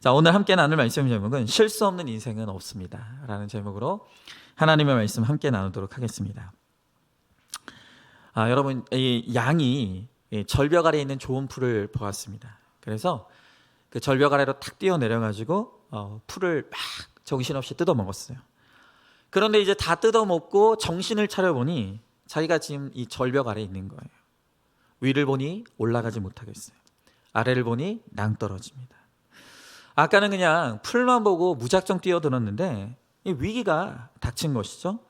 자, 오늘 함께 나눌 말씀 제목은 실수 없는 인생은 없습니다 라는 제목으로 하나님의 말씀 함께 나누도록 하겠습니다. 여러분, 이 양이 절벽 아래에 있는 좋은 풀을 보았습니다. 그래서 그 절벽 아래로 탁 뛰어내려가지고 풀을 막 정신없이 뜯어먹었어요. 그런데 이제 다 뜯어먹고 정신을 차려보니 자기가 지금 이 절벽 아래에 있는 거예요. 위를 보니 올라가지 못하겠어요. 아래를 보니 낭떠러집니다. 아까는 그냥 풀만 보고 무작정 뛰어들었는데 위기가 닥친 것이죠.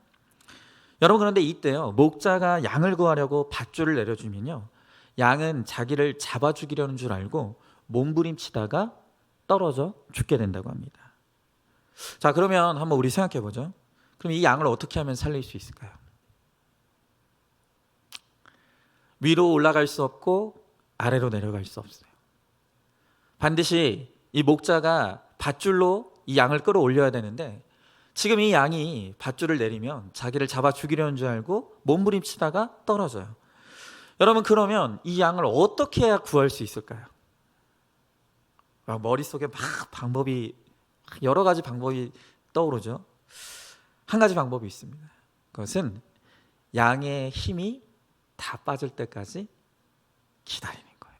여러분, 그런데 이때요, 목자가 양을 구하려고 밧줄을 내려주면요, 양은 자기를 잡아 죽이려는 줄 알고 몸부림치다가 떨어져 죽게 된다고 합니다. 자, 그러면 한번 우리 생각해 보죠. 그럼 이 양을 어떻게 하면 살릴 수 있을까요? 위로 올라갈 수 없고 아래로 내려갈 수 없어요. 반드시 이 목자가 밧줄로 이 양을 끌어올려야 되는데 지금 이 양이 밧줄을 내리면 자기를 잡아 죽이려는 줄 알고 몸부림치다가 떨어져요. 여러분, 그러면 이 양을 어떻게 해야 구할 수 있을까요? 머릿속에 막 여러 가지 방법이 떠오르죠. 한 가지 방법이 있습니다. 그것은 양의 힘이 다 빠질 때까지 기다리는 거예요.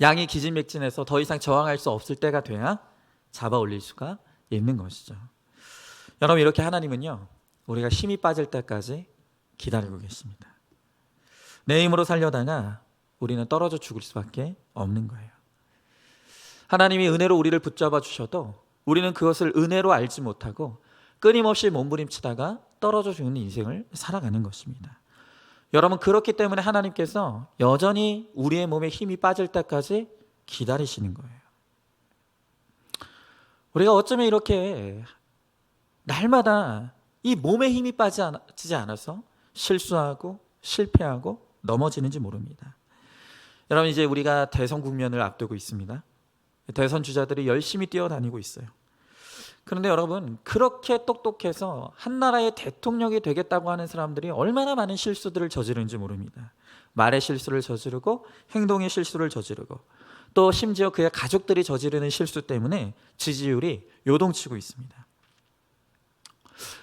양이 기진맥진해서 더 이상 저항할 수 없을 때가 돼야 잡아 올릴 수가 있는 것이죠. 여러분, 이렇게 하나님은요, 우리가 힘이 빠질 때까지 기다리고 계십니다. 내 힘으로 살려다가 우리는 떨어져 죽을 수밖에 없는 거예요. 하나님이 은혜로 우리를 붙잡아 주셔도 우리는 그것을 은혜로 알지 못하고 끊임없이 몸부림치다가 떨어져 죽는 인생을 살아가는 것입니다. 여러분, 그렇기 때문에 하나님께서 여전히 우리의 몸에 힘이 빠질 때까지 기다리시는 거예요. 우리가 어쩌면 이렇게 날마다 이 몸에 힘이 빠지지 않아서 실수하고 실패하고 넘어지는지 모릅니다. 여러분, 이제 우리가 대선 국면을 앞두고 있습니다. 대선 주자들이 열심히 뛰어다니고 있어요. 그런데 여러분, 그렇게 똑똑해서 한 나라의 대통령이 되겠다고 하는 사람들이 얼마나 많은 실수들을 저지르는지 모릅니다. 말의 실수를 저지르고 행동의 실수를 저지르고 또 심지어 그의 가족들이 저지르는 실수 때문에 지지율이 요동치고 있습니다.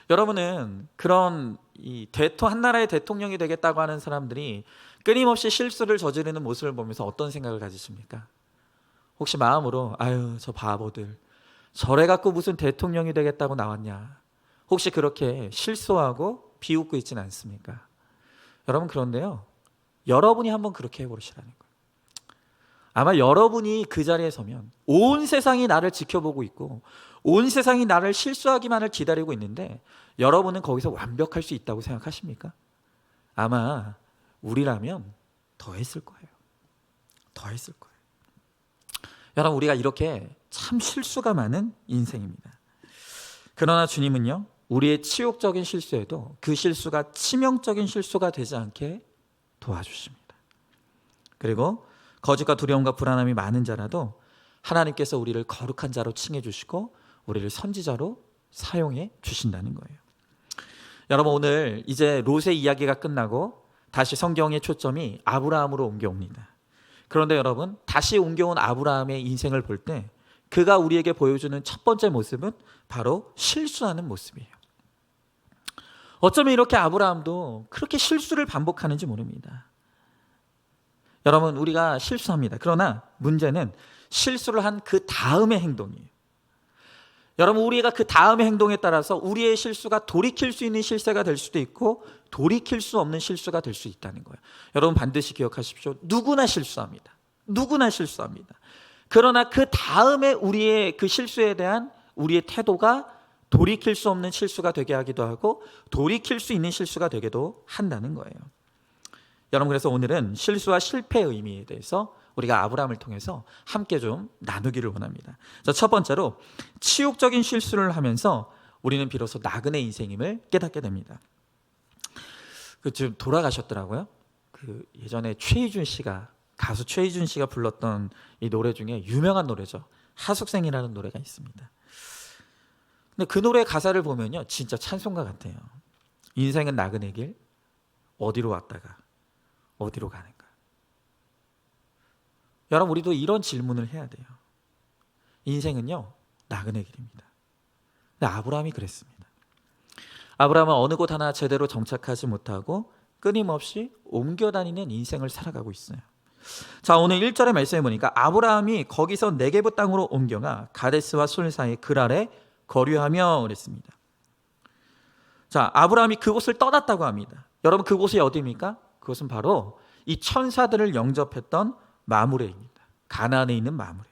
여러분은 그런 한 나라의 대통령이 되겠다고 하는 사람들이 끊임없이 실수를 저지르는 모습을 보면서 어떤 생각을 가지십니까? 혹시 마음으로 아유, 저 바보들, 저래 갖고 무슨 대통령이 되겠다고 나왔냐, 혹시 그렇게 실수하고 비웃고 있지는 않습니까? 여러분, 그런데요, 여러분이 한번 그렇게 해보시라는 거예요. 아마 여러분이 그 자리에 서면 온 세상이 나를 지켜보고 있고 온 세상이 나를 실수하기만을 기다리고 있는데 여러분은 거기서 완벽할 수 있다고 생각하십니까? 아마 우리라면 더 했을 거예요. 더 했을 거예요. 여러분, 우리가 이렇게 참 실수가 많은 인생입니다. 그러나 주님은요, 우리의 치욕적인 실수에도 그 실수가 치명적인 실수가 되지 않게 도와주십니다. 그리고 거짓과 두려움과 불안함이 많은 자라도 하나님께서 우리를 거룩한 자로 칭해 주시고 우리를 선지자로 사용해 주신다는 거예요. 여러분, 오늘 이제 롯의 이야기가 끝나고 다시 성경의 초점이 아브라함으로 옮겨옵니다. 그런데 여러분, 다시 옮겨온 아브라함의 인생을 볼 때 그가 우리에게 보여주는 첫 번째 모습은 바로 실수하는 모습이에요. 어쩌면 이렇게 아브라함도 그렇게 실수를 반복하는지 모릅니다. 여러분, 우리가 실수합니다. 그러나 문제는 실수를 한 그 다음의 행동이에요. 여러분, 우리가 그 다음의 행동에 따라서 우리의 실수가 돌이킬 수 있는 실수가 될 수도 있고 돌이킬 수 없는 실수가 될 수 있다는 거예요. 여러분, 반드시 기억하십시오. 누구나 실수합니다. 누구나 실수합니다. 그러나 그 다음에 우리의 그 실수에 대한 우리의 태도가 돌이킬 수 없는 실수가 되게 하기도 하고 돌이킬 수 있는 실수가 되기도 한다는 거예요. 여러분, 그래서 오늘은 실수와 실패의 의미에 대해서 우리가 아브라함을 통해서 함께 좀 나누기를 원합니다. 첫 번째로, 치욕적인 실수를 하면서 우리는 비로소 나그네 인생임을 깨닫게 됩니다. 지금 돌아가셨더라고요. 예전에 가수 최희준 씨가 불렀던 이 노래 중에 유명한 노래죠. 하숙생이라는 노래가 있습니다. 근데 그 노래 가사를 보면요, 진짜 찬송가 같아요. 인생은 나그네 길, 어디로 왔다가 어디로 가는가. 여러분, 우리도 이런 질문을 해야 돼요. 인생은요, 나그네 길입니다. 근데 아브라함이 그랬습니다. 아브라함은 어느 곳 하나 제대로 정착하지 못하고 끊임없이 옮겨 다니는 인생을 살아가고 있어요. 자, 오늘 1절의 말씀에 보니까 아브라함이 거기서 네게부 땅으로 옮겨가 가데스와 순 사이 그랄에 거류하며 그랬습니다. 자, 아브라함이 그곳을 떠났다고 합니다. 여러분, 그곳이 어디입니까? 그것은 바로 이 천사들을 영접했던 마므레입니다. 가나안에 있는 마므레.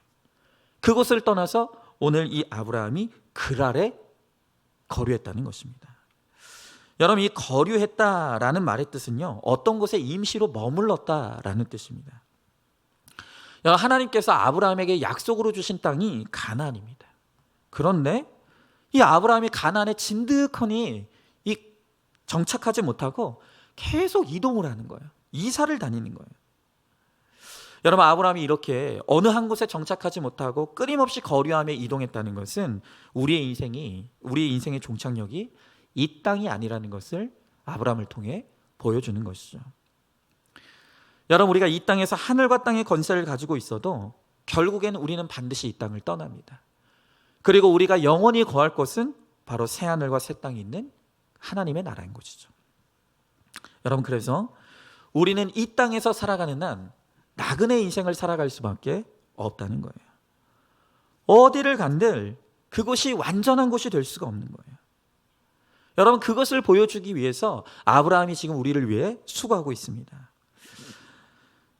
그곳을 떠나서 오늘 이 아브라함이 그랄에 거류했다는 것입니다. 여러분, 이 거류했다라는 말의 뜻은요, 어떤 곳에 임시로 머물렀다라는 뜻입니다. 여러분, 하나님께서 아브라함에게 약속으로 주신 땅이 가나안입니다. 그런데 이 아브라함이 가나안에 진득하니 이 정착하지 못하고 계속 이동을 하는 거예요. 이사를 다니는 거예요. 여러분, 아브라함이 이렇게 어느 한 곳에 정착하지 못하고 끊임없이 거류하며 이동했다는 것은 우리의 인생의 종착역이 이 땅이 아니라는 것을 아브라함을 통해 보여주는 것이죠. 여러분, 우리가 이 땅에서 하늘과 땅의 권세를 가지고 있어도 결국에는 우리는 반드시 이 땅을 떠납니다. 그리고 우리가 영원히 거할 곳은 바로 새 하늘과 새 땅이 있는 하나님의 나라인 곳이죠. 여러분, 그래서 우리는 이 땅에서 살아가는 한 나그네 인생을 살아갈 수밖에 없다는 거예요. 어디를 간들 그곳이 완전한 곳이 될 수가 없는 거예요. 여러분, 그것을 보여주기 위해서 아브라함이 지금 우리를 위해 수고하고 있습니다.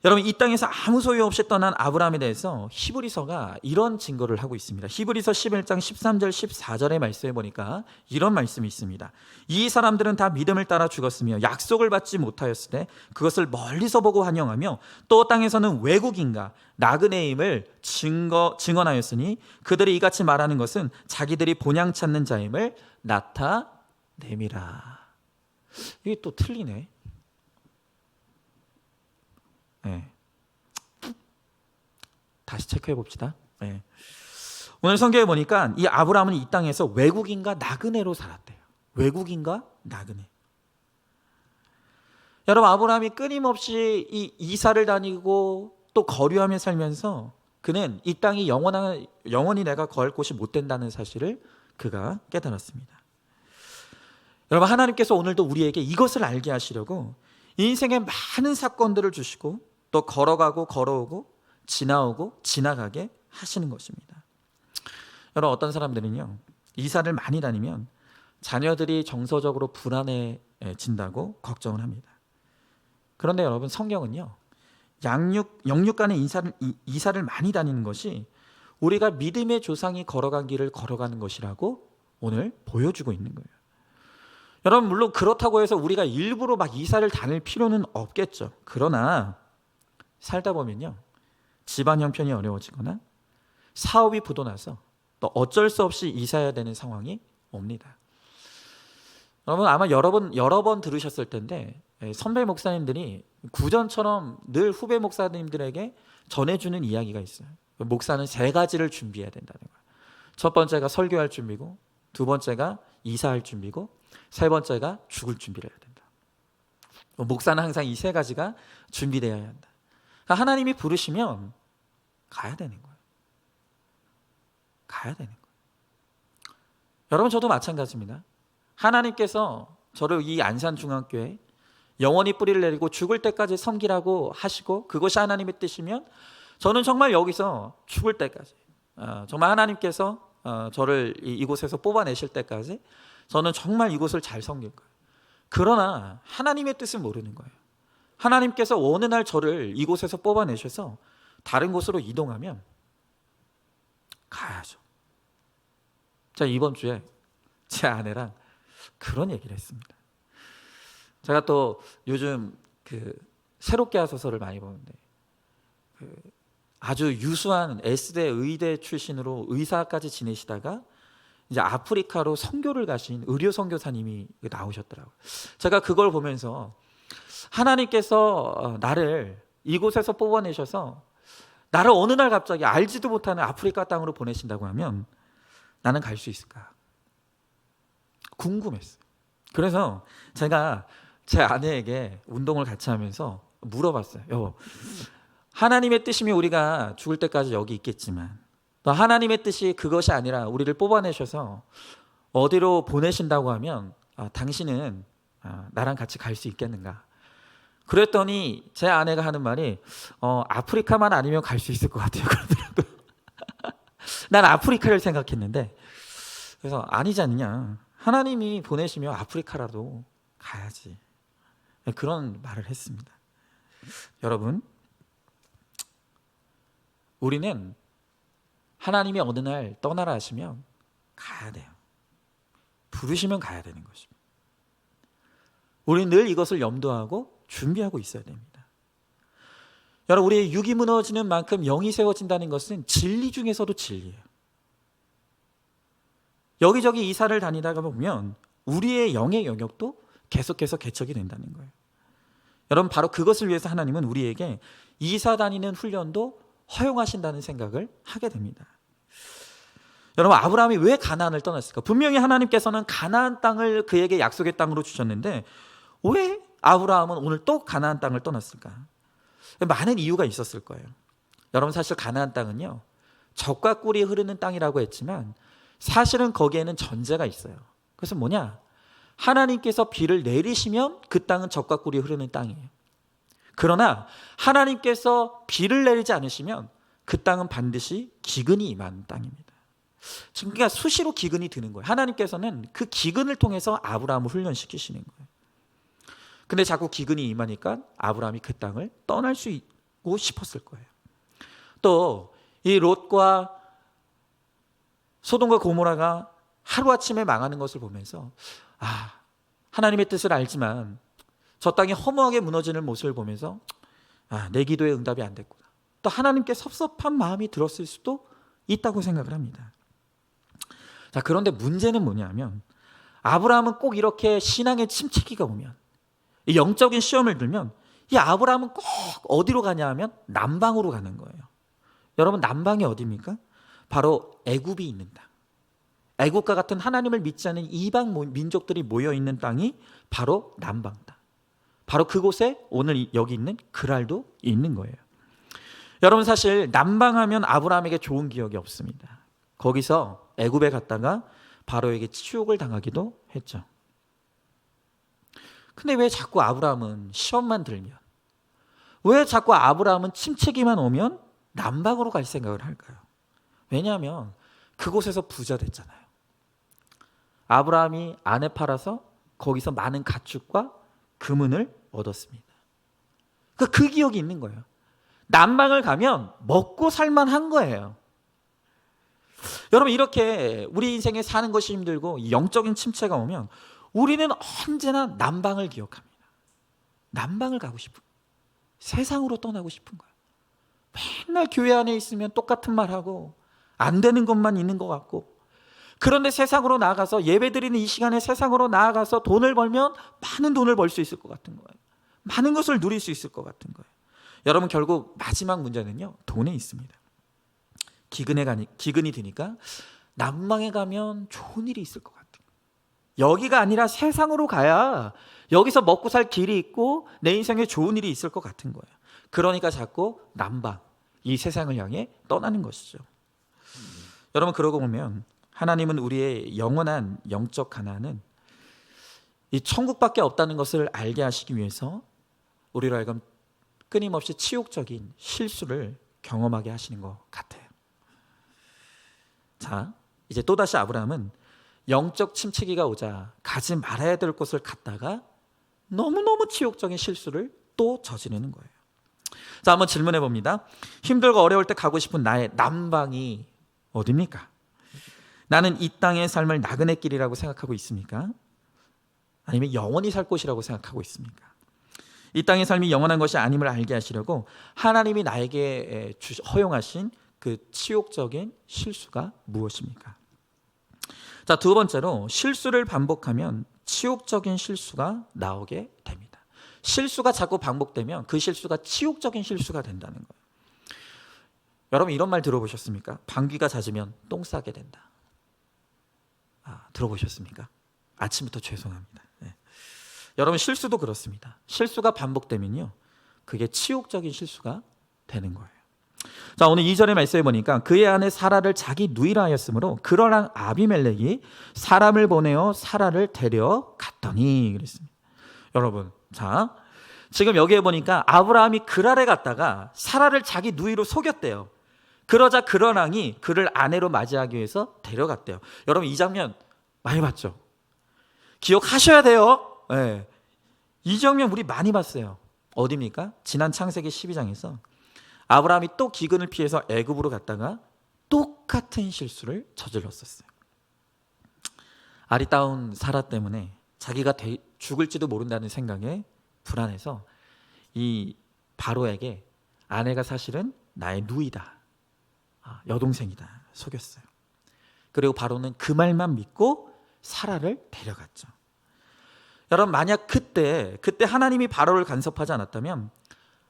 여러분, 이 땅에서 아무 소유 없이 떠난 아브라함에 대해서 히브리서가 이런 증거를 하고 있습니다. 히브리서 11장 13절 14절의 말씀에 보니까 이런 말씀이 있습니다. 이 사람들은 다 믿음을 따라 죽었으며 약속을 받지 못하였을 때 그것을 멀리서 보고 환영하며 또 땅에서는 외국인과 나그네임을 증언하였으니 그들이 이같이 말하는 것은 자기들이 본향 찾는 자임을 나타내미라. 이게 또 틀리네. 네. 다시 체크해 봅시다. 네. 오늘 성경에 보니까 이 아브라함은 이 땅에서 외국인과 나그네로 살았대요. 외국인과 나그네. 여러분, 아브라함이 끊임없이 이 이사를 다니고 또 거류하며 살면서 그는 이 땅이 영원히 내가 거할 곳이 못 된다는 사실을 그가 깨달았습니다. 여러분, 하나님께서 오늘도 우리에게 이것을 알게 하시려고 인생에 많은 사건들을 주시고 또 걸어가고 걸어오고 지나오고 지나가게 하시는 것입니다. 여러분, 어떤 사람들은요, 이사를 많이 다니면 자녀들이 정서적으로 불안해진다고 걱정을 합니다. 그런데 여러분, 성경은요, 영육 간의 이사를 많이 다니는 것이 우리가 믿음의 조상이 걸어간 길을 걸어가는 것이라고 오늘 보여주고 있는 거예요. 여러분, 물론 그렇다고 해서 우리가 일부러 막 이사를 다닐 필요는 없겠죠. 그러나 살다 보면요, 집안 형편이 어려워지거나 사업이 부도나서 또 어쩔 수 없이 이사해야 되는 상황이 옵니다. 여러분, 아마 여러 번 들으셨을 텐데 선배 목사님들이 구전처럼 늘 후배 목사님들에게 전해주는 이야기가 있어요. 목사는 3가지를 준비해야 된다는 거예요. 첫 번째가 설교할 준비고, 두 번째가 이사할 준비고, 세 번째가 죽을 준비를 해야 된다. 목사는 항상 이 3가지가 준비되어야 한다. 그러니까 하나님이 부르시면 가야 되는 거예요. 가야 되는 거예요. 여러분, 저도 마찬가지입니다. 하나님께서 저를 이 안산중앙교회 영원히 뿌리를 내리고 죽을 때까지 섬기라고 하시고 그것이 하나님의 뜻이면 저는 정말 여기서 죽을 때까지, 정말 하나님께서 저를 이곳에서 뽑아내실 때까지 저는 정말 이곳을 잘 섬길 거예요. 그러나 하나님의 뜻을 모르는 거예요. 하나님께서 어느 날 저를 이곳에서 뽑아내셔서 다른 곳으로 이동하면 가야죠. 자, 이번 주에 제 아내랑 그런 얘기를 했습니다. 제가 또 요즘 새롭게 하소서를 많이 보는데 아주 유수한 S대 의대 출신으로 의사까지 지내시다가 이제 아프리카로 선교를 가신 의료 선교사님이 나오셨더라고요. 제가 그걸 보면서 하나님께서 나를 이곳에서 뽑아내셔서 나를 어느 날 갑자기 알지도 못하는 아프리카 땅으로 보내신다고 하면 나는 갈 수 있을까? 궁금했어요. 그래서 제가 제 아내에게 운동을 같이 하면서 물어봤어요. 여보, 하나님의 뜻이면 우리가 죽을 때까지 여기 있겠지만 또 하나님의 뜻이 그것이 아니라 우리를 뽑아내셔서 어디로 보내신다고 하면 당신은 나랑 같이 갈 수 있겠는가? 그랬더니 제 아내가 하는 말이 아프리카만 아니면 갈 수 있을 것 같아요. 그러더라고요. 난 아프리카를 생각했는데, 그래서 아니지 않느냐, 하나님이 보내시면 아프리카라도 가야지, 그런 말을 했습니다. 여러분, 우리는 하나님이 어느 날 떠나라 하시면 가야 돼요. 부르시면 가야 되는 것입니다. 우리는 늘 이것을 염두하고 준비하고 있어야 됩니다. 여러분, 우리의 육이 무너지는 만큼 영이 세워진다는 것은 진리 중에서도 진리예요. 여기저기 이사를 다니다가 보면 우리의 영의 영역도 계속해서 개척이 된다는 거예요. 여러분, 바로 그것을 위해서 하나님은 우리에게 이사 다니는 훈련도 허용하신다는 생각을 하게 됩니다. 여러분, 아브라함이 왜 가나안을 떠났을까? 분명히 하나님께서는 가나안 땅을 그에게 약속의 땅으로 주셨는데 왜 아브라함은 오늘 또 가나안 땅을 떠났을까? 많은 이유가 있었을 거예요. 여러분, 사실 가나안 땅은요, 젖과 꿀이 흐르는 땅이라고 했지만 사실은 거기에는 전제가 있어요. 그래서 뭐냐? 하나님께서 비를 내리시면 그 땅은 젖과 꿀이 흐르는 땅이에요. 그러나 하나님께서 비를 내리지 않으시면 그 땅은 반드시 기근이 임하는 땅입니다. 지금 그러니까 수시로 기근이 드는 거예요. 하나님께서는 그 기근을 통해서 아브라함을 훈련시키시는 거예요. 근데 자꾸 기근이 임하니까 아브라함이 그 땅을 떠날 수 있고 싶었을 거예요. 또 이 롯과 소돔과 고모라가 하루아침에 망하는 것을 보면서 하나님의 뜻을 알지만 저 땅이 허무하게 무너지는 모습을 보면서 내 기도에 응답이 안 됐구나. 또 하나님께 섭섭한 마음이 들었을 수도 있다고 생각을 합니다. 자, 그런데 문제는 뭐냐면 아브라함은 꼭 이렇게 신앙의 침체기가 오면, 이 영적인 시험을 들면 이 아브라함은 꼭 어디로 가냐 하면 남방으로 가는 거예요. 여러분, 남방이 어디입니까? 바로 애굽이 있는 땅. 애굽과 같은 하나님을 믿지 않는 이방 민족들이 모여있는 땅이 바로 남방 땅. 바로 그곳에 오늘 여기 있는 그랄도 있는 거예요. 여러분, 사실 남방하면 아브라함에게 좋은 기억이 없습니다. 거기서 애굽에 갔다가 바로에게 치욕을 당하기도 했죠. 근데 왜 자꾸 아브라함은 시험만 들면, 왜 자꾸 아브라함은 침체기만 오면 남방으로 갈 생각을 할까요? 왜냐하면 그곳에서 부자 됐잖아요. 아브라함이 아내 팔아서 거기서 많은 가축과 금은을 얻었습니다. 그 기억이 있는 거예요. 남방을 가면 먹고 살만한 거예요. 여러분, 이렇게 우리 인생에 사는 것이 힘들고 영적인 침체가 오면 우리는 언제나 남방을 기억합니다. 남방을 가고 싶은 거예요. 세상으로 떠나고 싶은 거예요. 맨날 교회 안에 있으면 똑같은 말하고 안 되는 것만 있는 것 같고, 그런데 세상으로 나아가서 예배드리는 이 시간에 세상으로 나아가서 돈을 벌면 많은 돈을 벌 수 있을 것 같은 거예요. 많은 것을 누릴 수 있을 것 같은 거예요. 여러분, 결국 마지막 문제는요, 돈에 있습니다. 기근이 드니까 남방에 가면 좋은 일이 있을 것 같아요. 여기가 아니라 세상으로 가야 여기서 먹고 살 길이 있고 내 인생에 좋은 일이 있을 것 같은 거예요. 그러니까 자꾸 남방, 이 세상을 향해 떠나는 것이죠. 여러분, 그러고 보면 하나님은 우리의 영원한 영적 가난은 이 천국밖에 없다는 것을 알게 하시기 위해서 우리로 하여금 끊임없이 치욕적인 실수를 경험하게 하시는 것 같아요. 자, 이제 또다시 아브라함은 영적 침체기가 오자 가지 말아야 될 곳을 갔다가 너무너무 치욕적인 실수를 또 저지르는 거예요. 자, 한번 질문해 봅니다. 힘들고 어려울 때 가고 싶은 나의 남방이 어디입니까? 나는 이 땅의 삶을 나그네 길이라고 생각하고 있습니까? 아니면 영원히 살 곳이라고 생각하고 있습니까? 이 땅의 삶이 영원한 것이 아님을 알게 하시려고 하나님이 나에게 허용하신 그 치욕적인 실수가 무엇입니까? 자, 두 번째로 실수를 반복하면 치욕적인 실수가 나오게 됩니다. 실수가 자꾸 반복되면 그 실수가 치욕적인 실수가 된다는 거예요. 여러분, 이런 말 들어보셨습니까? 방귀가 잦으면 똥 싸게 된다. 들어보셨습니까? 아침부터 죄송합니다. 네. 여러분, 실수도 그렇습니다. 실수가 반복되면요, 그게 치욕적인 실수가 되는 거예요. 자, 오늘 2절의 말씀에 보니까 그의 아내 사라를 자기 누이라 하였으므로 그러랑 아비멜렉이 사람을 보내어 사라를 데려갔더니 그랬습니다. 여러분, 자, 지금 여기에 보니까 아브라함이 그랄에 갔다가 사라를 자기 누이로 속였대요. 그러자 그러랑이 그를 아내로 맞이하기 위해서 데려갔대요. 여러분, 이 장면 많이 봤죠? 기억하셔야 돼요. 네. 이 장면 우리 많이 봤어요. 어디입니까? 지난 창세기 12장에서 아브라함이 또 기근을 피해서 애굽으로 갔다가 똑같은 실수를 저질렀었어요. 아리따운 사라 때문에 자기가 죽을지도 모른다는 생각에 불안해서 이 바로에게 아내가 사실은 나의 누이다, 여동생이다 속였어요. 그리고 바로는 그 말만 믿고 사라를 데려갔죠. 여러분, 만약 그때 하나님이 바로를 간섭하지 않았다면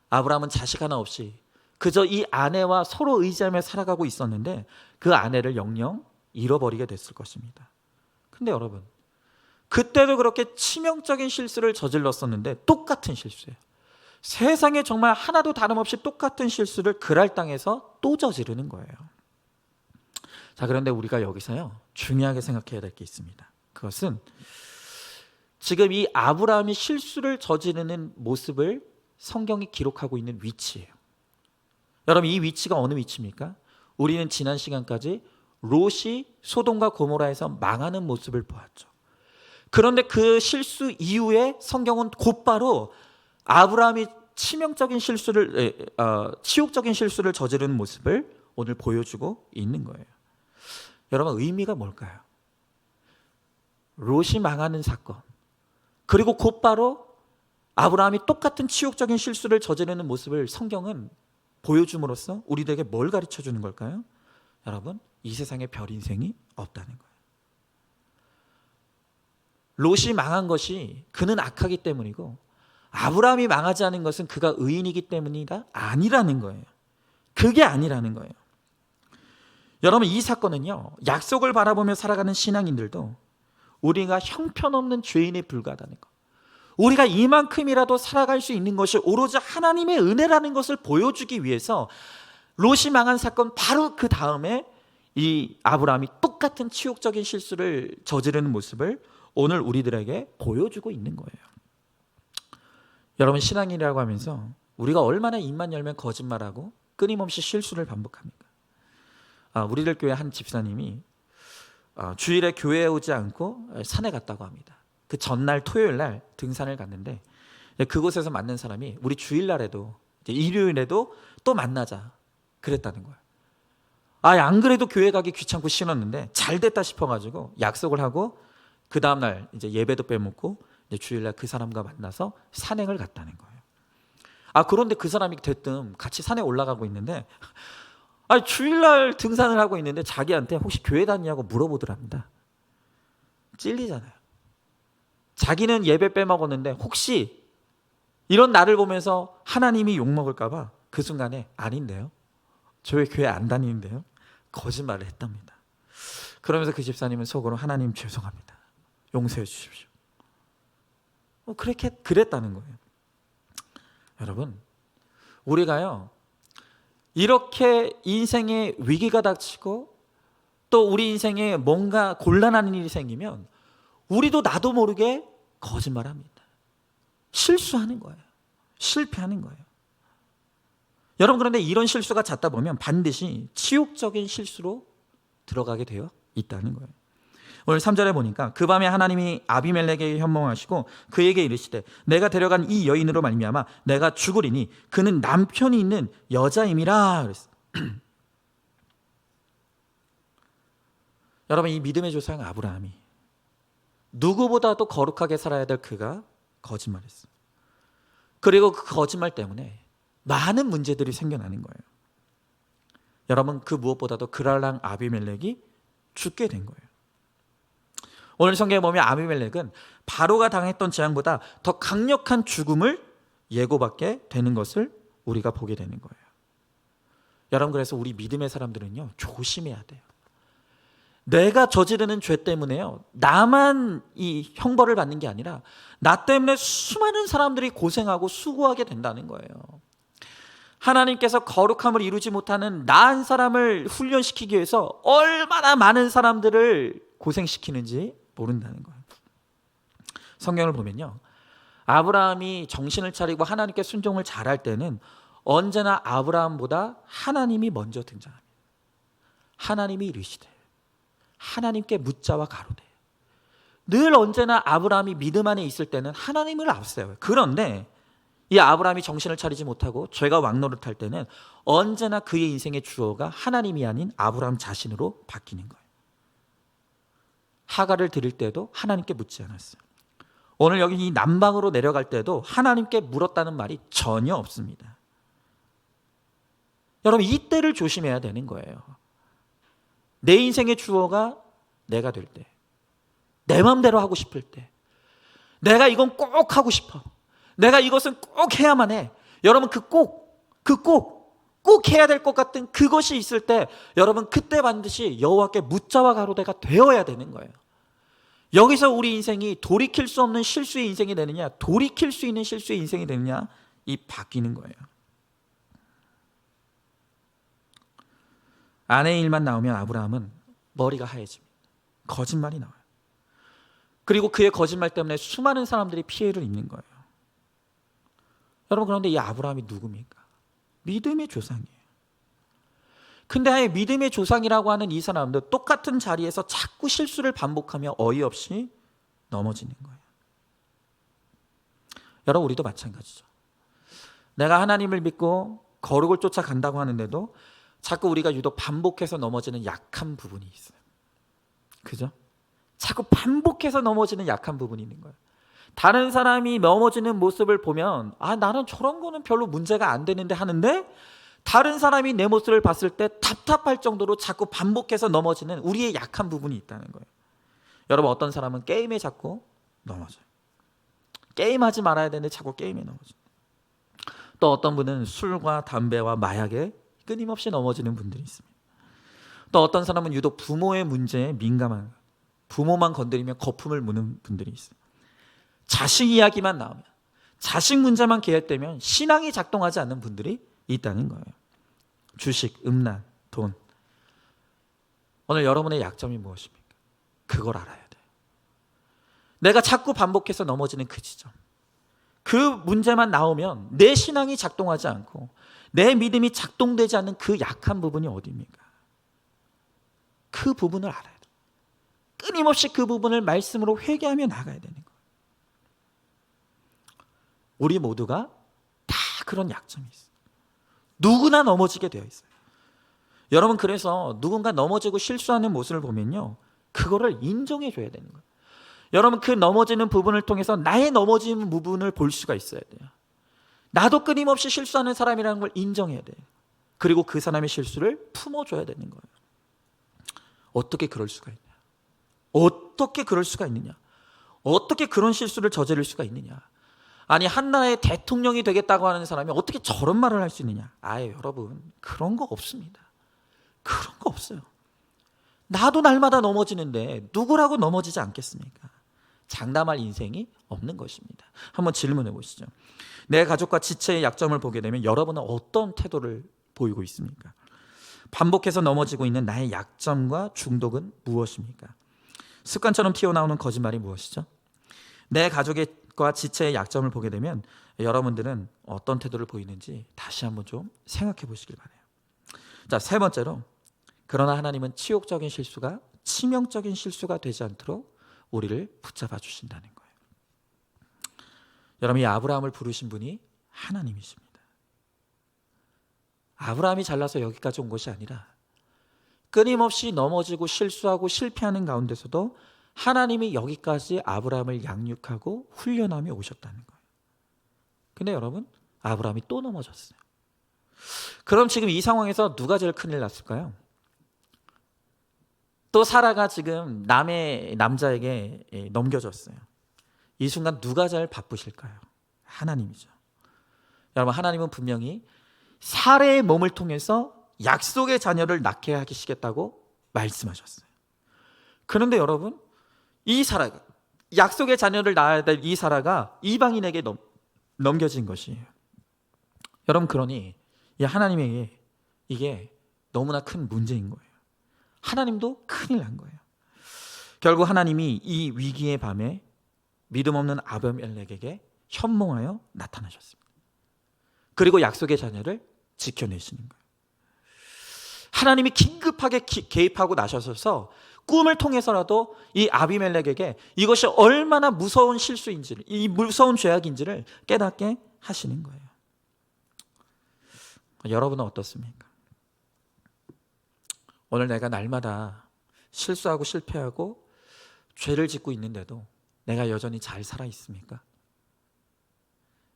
아브라함은 자식 하나 없이 그저 이 아내와 서로 의지하며 살아가고 있었는데 그 아내를 영영 잃어버리게 됐을 것입니다. 근데 여러분, 그때도 그렇게 치명적인 실수를 저질렀었는데 똑같은 실수예요. 세상에 정말 하나도 다름없이 똑같은 실수를 그랄 땅에서 또 저지르는 거예요. 자, 그런데 우리가 여기서요, 중요하게 생각해야 될 게 있습니다. 그것은 지금 이 아브라함이 실수를 저지르는 모습을 성경이 기록하고 있는 위치예요. 여러분, 이 위치가 어느 위치입니까? 우리는 지난 시간까지 롯이 소돔과 고모라에서 망하는 모습을 보았죠. 그런데 그 실수 이후에 성경은 곧바로 아브라함이 치욕적인 실수를 저지르는 모습을 오늘 보여주고 있는 거예요. 여러분, 의미가 뭘까요? 롯이 망하는 사건, 그리고 곧바로 아브라함이 똑같은 치욕적인 실수를 저지르는 모습을 성경은 보여줌으로써 우리들에게 뭘 가르쳐 주는 걸까요? 여러분, 이 세상에 별 인생이 없다는 거예요. 롯이 망한 것이 그는 악하기 때문이고 아브라함이 망하지 않은 것은 그가 의인이기 때문이다? 아니라는 거예요. 그게 아니라는 거예요. 여러분, 이 사건은요, 약속을 바라보며 살아가는 신앙인들도 우리가 형편없는 죄인에 불과하다는 것, 우리가 이만큼이라도 살아갈 수 있는 것이 오로지 하나님의 은혜라는 것을 보여주기 위해서 롯이 망한 사건 바로 그 다음에 이 아브라함이 똑같은 치욕적인 실수를 저지르는 모습을 오늘 우리들에게 보여주고 있는 거예요. 여러분, 신앙이라고 하면서 우리가 얼마나 입만 열면 거짓말하고 끊임없이 실수를 반복합니까? 우리들 교회 한 집사님이 주일에 교회에 오지 않고 산에 갔다고 합니다. 그 전날 토요일 날 등산을 갔는데 그곳에서 만난 사람이 우리 주일날에도 일요일에도 또 만나자 그랬다는 거예요. 안 그래도 교회 가기 귀찮고 싫었는데 잘 됐다 싶어가지고 약속을 하고 그 다음날 이제 예배도 빼먹고 이제 주일날 그 사람과 만나서 산행을 갔다는 거예요. 그런데 그 사람이 대뜸 같이 산에 올라가고 있는데 주일날 등산을 하고 있는데 자기한테 혹시 교회 다니냐고 물어보더랍니다. 찔리잖아요. 자기는 예배 빼먹었는데 혹시 이런 나를 보면서 하나님이 욕먹을까 봐 그 순간에 아닌데요, 저 왜 교회 안 다니는데요? 거짓말을 했답니다. 그러면서 그 집사님은 속으로 하나님 죄송합니다, 용서해 주십시오. 그랬다는 거예요. 여러분, 우리가요 이렇게 인생에 위기가 닥치고 또 우리 인생에 뭔가 곤란한 일이 생기면 우리도 나도 모르게 거짓말합니다. 실수하는 거예요. 실패하는 거예요. 여러분, 그런데 이런 실수가 잦다 보면 반드시 치욕적인 실수로 들어가게 되어 있다는 거예요. 오늘 3절에 보니까 그 밤에 하나님이 아비멜렉에게 현몽하시고 그에게 이르시되 내가 데려간 이 여인으로 말미암아 내가 죽으리니 그는 남편이 있는 여자임이라 그랬어요. 여러분, 이 믿음의 조상 아브라함이 누구보다도 거룩하게 살아야 될 그가 거짓말했어요. 그리고 그 거짓말 때문에 많은 문제들이 생겨나는 거예요. 여러분, 그 무엇보다도 그랄랑 아비멜렉이 죽게 된 거예요. 오늘 성경에 보면 아비멜렉은 바로가 당했던 재앙보다 더 강력한 죽음을 예고받게 되는 것을 우리가 보게 되는 거예요. 여러분, 그래서 우리 믿음의 사람들은요, 조심해야 돼요. 내가 저지르는 죄 때문에요, 나만 이 형벌을 받는 게 아니라 나 때문에 수많은 사람들이 고생하고 수고하게 된다는 거예요. 하나님께서 거룩함을 이루지 못하는 나은 사람을 훈련시키기 위해서 얼마나 많은 사람들을 고생시키는지 모른다는 거예요. 성경을 보면요, 아브라함이 정신을 차리고 하나님께 순종을 잘할 때는 언제나 아브라함보다 하나님이 먼저 등장합니다. 하나님이 이르시되 하나님께 묻자와 가로되. 늘 언제나 아브라함이 믿음 안에 있을 때는 하나님을 앞세워요. 그런데 이 아브라함이 정신을 차리지 못하고 죄가 왕노릇할 때는 언제나 그의 인생의 주어가 하나님이 아닌 아브라함 자신으로 바뀌는 거예요. 하갈을 드릴 때도 하나님께 묻지 않았어요. 오늘 여기 이 남방으로 내려갈 때도 하나님께 물었다는 말이 전혀 없습니다. 여러분, 이때를 조심해야 되는 거예요. 내 인생의 주어가 내가 될 때, 내 마음대로 하고 싶을 때, 내가 이건 꼭 하고 싶어, 내가 이것은 꼭 해야만 해. 여러분, 꼭 해야 될 것 같은 그것이 있을 때, 여러분 그때 반드시 여호와께 묻자와 가로되가 되어야 되는 거예요. 여기서 우리 인생이 돌이킬 수 없는 실수의 인생이 되느냐, 돌이킬 수 있는 실수의 인생이 되느냐, 이 바뀌는 거예요. 아내의 일만 나오면 아브라함은 머리가 하얘집니다. 거짓말이 나와요. 그리고 그의 거짓말 때문에 수많은 사람들이 피해를 입는 거예요. 여러분, 그런데 이 아브라함이 누굽니까? 믿음의 조상이에요. 근데 아예 믿음의 조상이라고 하는 이 사람도 똑같은 자리에서 자꾸 실수를 반복하며 어이없이 넘어지는 거예요. 여러분, 우리도 마찬가지죠. 내가 하나님을 믿고 거룩을 쫓아간다고 하는데도 자꾸 우리가 유독 반복해서 넘어지는 약한 부분이 있어요. 그죠? 자꾸 반복해서 넘어지는 약한 부분이 있는 거예요. 다른 사람이 넘어지는 모습을 보면 나는 저런 거는 별로 문제가 안 되는데 하는데, 다른 사람이 내 모습을 봤을 때 답답할 정도로 자꾸 반복해서 넘어지는 우리의 약한 부분이 있다는 거예요. 여러분, 어떤 사람은 게임에 자꾸 넘어져요. 게임하지 말아야 되는데 자꾸 게임에 넘어져요. 또 어떤 분은 술과 담배와 마약에 끊임없이 넘어지는 분들이 있습니다. 또 어떤 사람은 유독 부모의 문제에 민감한, 부모만 건드리면 거품을 무는 분들이 있어요. 자식 이야기만 나오면, 자식 문제만 계획되면 신앙이 작동하지 않는 분들이 있다는 거예요. 주식, 음란, 돈. 오늘 여러분의 약점이 무엇입니까? 그걸 알아야 돼요. 내가 자꾸 반복해서 넘어지는 그 지점, 그 문제만 나오면 내 신앙이 작동하지 않고 내 믿음이 작동되지 않는 그 약한 부분이 어디입니까? 그 부분을 알아야 돼요. 끊임없이 그 부분을 말씀으로 회개하며 나가야 되는 거예요. 우리 모두가 다 그런 약점이 있어요. 누구나 넘어지게 되어 있어요. 여러분, 그래서 누군가 넘어지고 실수하는 모습을 보면요, 그거를 인정해 줘야 되는 거예요. 여러분, 그 넘어지는 부분을 통해서 나의 넘어지는 부분을 볼 수가 있어야 돼요. 나도 끊임없이 실수하는 사람이라는 걸 인정해야 돼요. 그리고 그 사람의 실수를 품어줘야 되는 거예요. 어떻게 그럴 수가 있냐? 어떻게 그럴 수가 있느냐? 어떻게 그런 실수를 저지를 수가 있느냐? 아니, 한 나라의 대통령이 되겠다고 하는 사람이 어떻게 저런 말을 할 수 있느냐? 여러분, 그런 거 없습니다. 그런 거 없어요. 나도 날마다 넘어지는데 누구라고 넘어지지 않겠습니까? 장담할 인생이 없는 것입니다. 한번 질문해 보시죠. 내 가족과 지체의 약점을 보게 되면 여러분은 어떤 태도를 보이고 있습니까? 반복해서 넘어지고 있는 나의 약점과 중독은 무엇입니까? 습관처럼 튀어나오는 거짓말이 무엇이죠? 내 가족과 지체의 약점을 보게 되면 여러분들은 어떤 태도를 보이는지 다시 한번 좀 생각해 보시길 바라요. 자, 세 번째로, 그러나 하나님은 치욕적인 실수가 치명적인 실수가 되지 않도록 우리를 붙잡아 주신다는 거예요. 여러분, 이 아브라함을 부르신 분이 하나님이십니다. 아브라함이 잘나서 여기까지 온 것이 아니라 끊임없이 넘어지고 실수하고 실패하는 가운데서도 하나님이 여기까지 아브라함을 양육하고 훈련하며 오셨다는 거예요. 근데 여러분, 아브라함이 또 넘어졌어요. 그럼 지금 이 상황에서 누가 제일 큰일 났을까요? 또 사라가 지금 남의 남자에게 넘겨졌어요. 이 순간 누가 제일 바쁘실까요? 하나님이죠. 여러분, 하나님은 분명히 사라의 몸을 통해서 약속의 자녀를 낳게 하시겠다고 말씀하셨어요. 그런데 여러분, 이 사라가, 약속의 자녀를 낳아야 될 이 사라가 이방인에게 넘겨진 것이에요. 여러분, 그러니 이 하나님에게 이게 너무나 큰 문제인 거예요. 하나님도 큰일 난 거예요. 결국 하나님이 이 위기의 밤에 믿음 없는 아비멜렉에게 현몽하여 나타나셨습니다. 그리고 약속의 자녀를 지켜내시는 거예요. 하나님이 긴급하게 개입하고 나셔서 꿈을 통해서라도 이 아비멜렉에게 이것이 얼마나 무서운 실수인지를, 이 무서운 죄악인지를 깨닫게 하시는 거예요. 여러분은 어떻습니까? 오늘 내가 날마다 실수하고 실패하고 죄를 짓고 있는데도 내가 여전히 잘 살아 있습니까?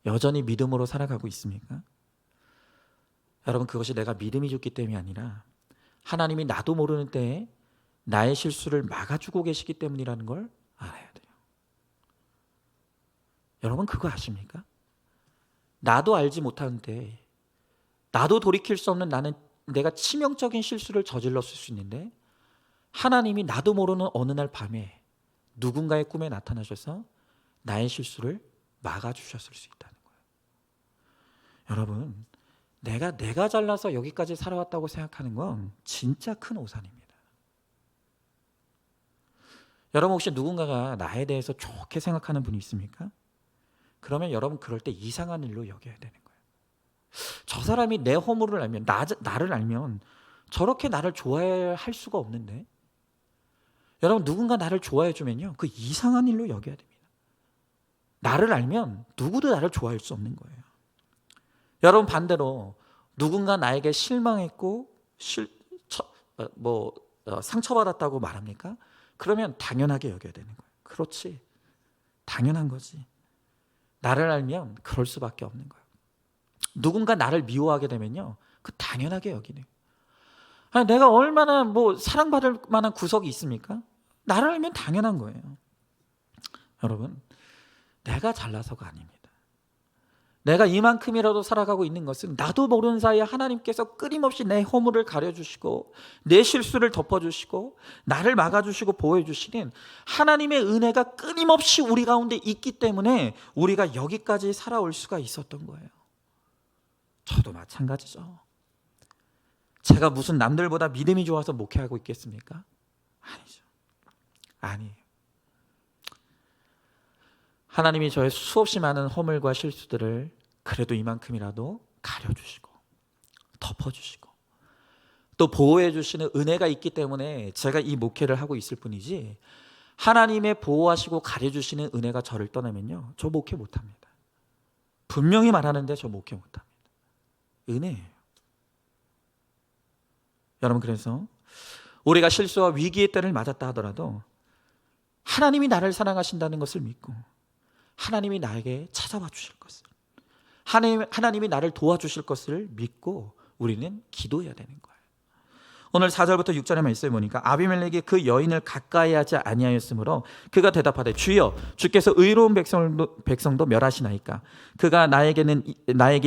여전히 믿음으로 살아가고 있습니까? 여러분, 그것이 내가 믿음이 좋기 때문이 아니라 하나님이 나도 모르는 때에 나의 실수를 막아주고 계시기 때문이라는 걸 알아야 돼요. 여러분, 그거 아십니까? 나도 알지 못하는데, 나도 돌이킬 수 없는 내가 치명적인 실수를 저질렀을 수 있는데 하나님이 나도 모르는 어느 날 밤에 누군가의 꿈에 나타나셔서 나의 실수를 막아주셨을 수 있다는 거예요. 여러분, 내가 잘나서 여기까지 살아왔다고 생각하는 건 진짜 큰 오산입니다. 여러분, 혹시 누군가가 나에 대해서 좋게 생각하는 분이 있습니까? 그러면 여러분, 그럴 때 이상한 일로 여겨야 되는 거예요. 저 사람이 내 허물을 알면, 나를 알면 저렇게 나를 좋아할 수가 없는데, 여러분, 누군가 나를 좋아해 주면요, 그 이상한 일로 여겨야 됩니다. 나를 알면 누구도 나를 좋아할 수 없는 거예요. 여러분, 반대로 누군가 나에게 실망했고 상처받았다고 말합니까? 그러면 당연하게 여겨야 되는 거예요. 그렇지, 당연한 거지. 나를 알면 그럴 수밖에 없는 거예요. 누군가 나를 미워하게 되면요, 그 당연하게 여기네. 아니, 내가 얼마나 사랑받을 만한 구석이 있습니까? 나를 알면 당연한 거예요. 여러분, 내가 잘나서가 아닙니다. 내가 이만큼이라도 살아가고 있는 것은 나도 모르는 사이에 하나님께서 끊임없이 내 허물을 가려주시고 내 실수를 덮어주시고 나를 막아주시고 보호해주시는 하나님의 은혜가 끊임없이 우리 가운데 있기 때문에 우리가 여기까지 살아올 수가 있었던 거예요. 저도 마찬가지죠. 제가 무슨 남들보다 믿음이 좋아서 목회하고 있겠습니까? 아니죠. 아니에요. 하나님이 저의 수없이 많은 허물과 실수들을 그래도 이만큼이라도 가려주시고 덮어주시고 또 보호해주시는 은혜가 있기 때문에 제가 이 목회를 하고 있을 뿐이지, 하나님의 보호하시고 가려주시는 은혜가 저를 떠나면요, 저 목회 못합니다. 분명히 말하는데 저 목회 못합니다. 은혜예요. 여러분, 그래서 우리가 실수와 위기의 때를 맞았다 하더라도 하나님이 나를 사랑하신다는 것을 믿고 하나님이 나에게 찾아와 주실 것을, 하나님이 나를 도와주실 것을 믿고 우리는 기도해야 되는 거예요. 오늘 4절부터 6절의 말씀에 보니까 아비멜렉이 그 여인을 가까이 하지 아니하였으므로 그가 대답하되, 주여, 주께서 의로운 백성도 멸하시나이까? 그가 나에게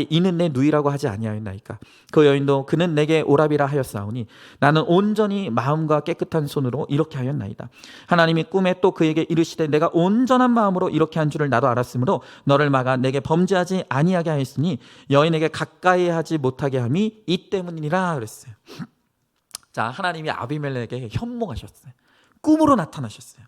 이는 내 누이라고 하지 아니하였나이까? 그 여인도 그는 내게 오라비라 하였사오니 나는 온전히 마음과 깨끗한 손으로 이렇게 하였나이다. 하나님이 꿈에 또 그에게 이르시되, 내가 온전한 마음으로 이렇게 한 줄을 나도 알았으므로 너를 막아 내게 범죄하지 아니하게 하였으니 여인에게 가까이 하지 못하게 함이 이 때문이니라 그랬어요. 자, 하나님이 아비멜렉에게 현몽하셨어요. 꿈으로 나타나셨어요.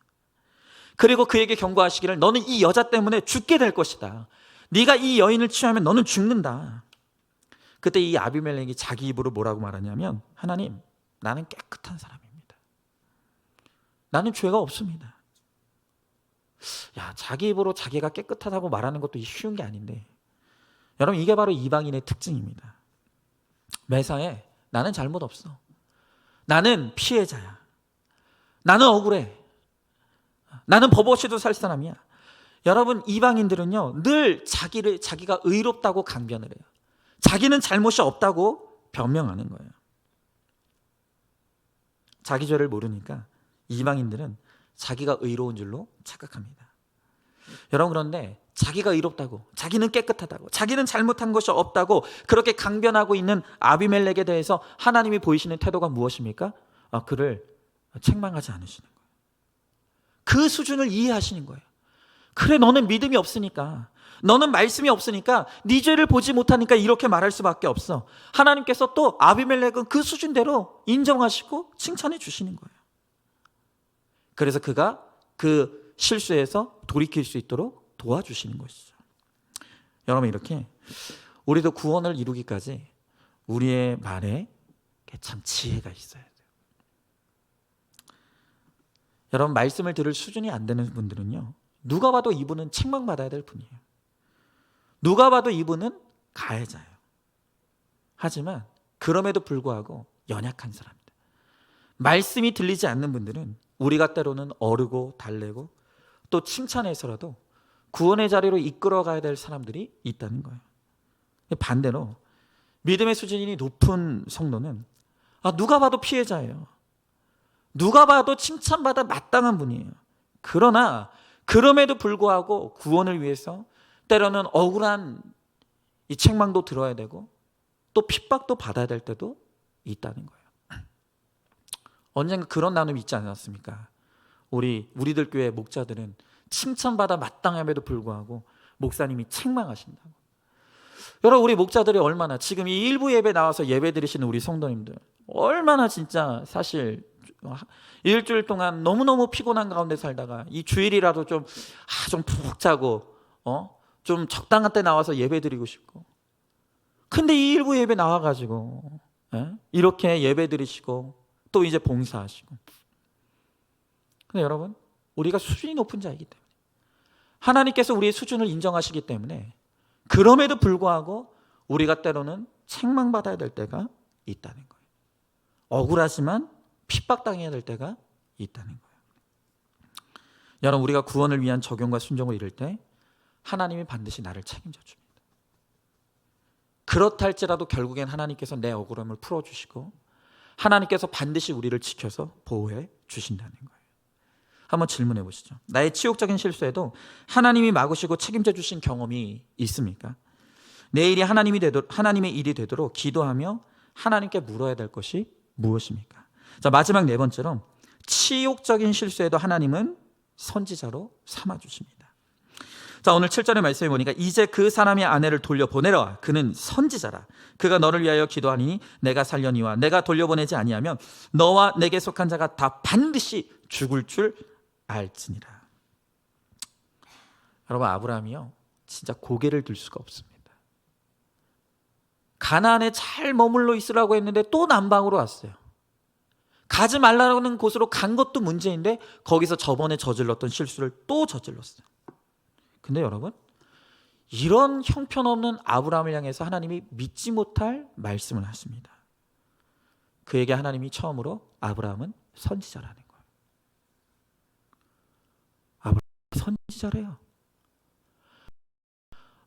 그리고 그에게 경고하시기를, 너는 이 여자 때문에 죽게 될 것이다. 네가 이 여인을 취하면 너는 죽는다. 그때 이 아비멜렉이 자기 입으로 뭐라고 말하냐면, 하나님, 나는 깨끗한 사람입니다. 나는 죄가 없습니다. 야, 자기 입으로 자기가 깨끗하다고 말하는 것도 쉬운 게 아닌데, 여러분, 이게 바로 이방인의 특징입니다. 매사에 나는 잘못 없어. 나는 피해자야. 나는 억울해. 나는 법 없이도 살 사람이야. 여러분, 이방인들은요, 늘 자기가 의롭다고 강변을 해요. 자기는 잘못이 없다고 변명하는 거예요. 자기 죄를 모르니까 이방인들은 자기가 의로운 줄로 착각합니다. 여러분, 그런데 자기가 의롭다고, 자기는 깨끗하다고, 자기는 잘못한 것이 없다고 그렇게 강변하고 있는 아비멜렉에 대해서 하나님이 보이시는 태도가 무엇입니까? 그를 책망하지 않으시는 거예요. 그 수준을 이해하시는 거예요. 그래, 너는 믿음이 없으니까, 너는 말씀이 없으니까, 네 죄를 보지 못하니까 이렇게 말할 수밖에 없어. 하나님께서 또 아비멜렉은 그 수준대로 인정하시고 칭찬해 주시는 거예요. 그래서 그가 그 실수에서 돌이킬 수 있도록 도와주시는 것이죠. 여러분, 이렇게 우리도 구원을 이루기까지 우리의 말에 참 지혜가 있어야 돼요. 여러분, 말씀을 들을 수준이 안 되는 분들은요, 누가 봐도 이분은 책망받아야 될 분이에요. 누가 봐도 이분은 가해자예요. 하지만 그럼에도 불구하고 연약한 사람입니다. 말씀이 들리지 않는 분들은 우리가 때로는 어르고 달래고 또 칭찬해서라도 구원의 자리로 이끌어가야 될 사람들이 있다는 거예요. 반대로 믿음의 수준이 높은 성도는 누가 봐도 피해자예요. 누가 봐도 칭찬받아 마땅한 분이에요. 그러나 그럼에도 불구하고 구원을 위해서 때로는 억울한 이 책망도 들어야 되고 또 핍박도 받아야 될 때도 있다는 거예요. 언젠가 그런 나눔이 있지 않았습니까? 우리들 교회 목자들은 칭찬받아 마땅함에도 불구하고 목사님이 책망하신다고. 여러분, 우리 목자들이 얼마나 지금 이 일부 예배 나와서 예배 드리시는 우리 성도님들 얼마나 진짜 사실 일주일 동안 너무너무 피곤한 가운데 살다가 이 주일이라도 좀 푹 자고 좀 적당한 때 나와서 예배 드리고 싶고, 근데 이 일부 예배 나와가지고 이렇게 예배 드리시고 또 이제 봉사하시고. 근데 여러분, 우리가 수준이 높은 자이기 때문에 하나님께서 우리의 수준을 인정하시기 때문에 그럼에도 불구하고 우리가 때로는 책망받아야 될 때가 있다는 거예요. 억울하지만 핍박당해야 될 때가 있다는 거예요. 여러분, 우리가 구원을 위한 적용과 순종을 이룰 때 하나님이 반드시 나를 책임져 줍니다. 그렇다 할지라도 결국엔 하나님께서 내 억울함을 풀어주시고 하나님께서 반드시 우리를 지켜서 보호해 주신다는 거예요. 한번 질문해 보시죠. 나의 치욕적인 실수에도 하나님이 막으시고 책임져 주신 경험이 있습니까? 내 일이 하나님의 일이 되도록 기도하며 하나님께 물어야 될 것이 무엇입니까? 자, 마지막 네 번째로 치욕적인 실수에도 하나님은 선지자로 삼아주십니다. 자, 오늘 7절의 말씀에 보니까 이제 그 사람의 아내를 돌려보내라. 그는 선지자라. 그가 너를 위하여 기도하니 내가 살려니와 내가 돌려보내지 아니하면 너와 내게 속한 자가 다 반드시 죽을 줄 알지니라. 여러분, 아브라함이요 진짜 고개를 들 수가 없습니다. 가나안에 잘 머물러 있으라고 했는데 또 남방으로 왔어요. 가지 말라는 곳으로 간 것도 문제인데 거기서 저번에 저질렀던 실수를 또 저질렀어요. 근데 여러분, 이런 형편없는 아브라함을 향해서 하나님이 믿지 못할 말씀을 하십니다. 그에게 하나님이 처음으로 아브라함은 선지자라는 거예요. 아브라함이 선지자래요.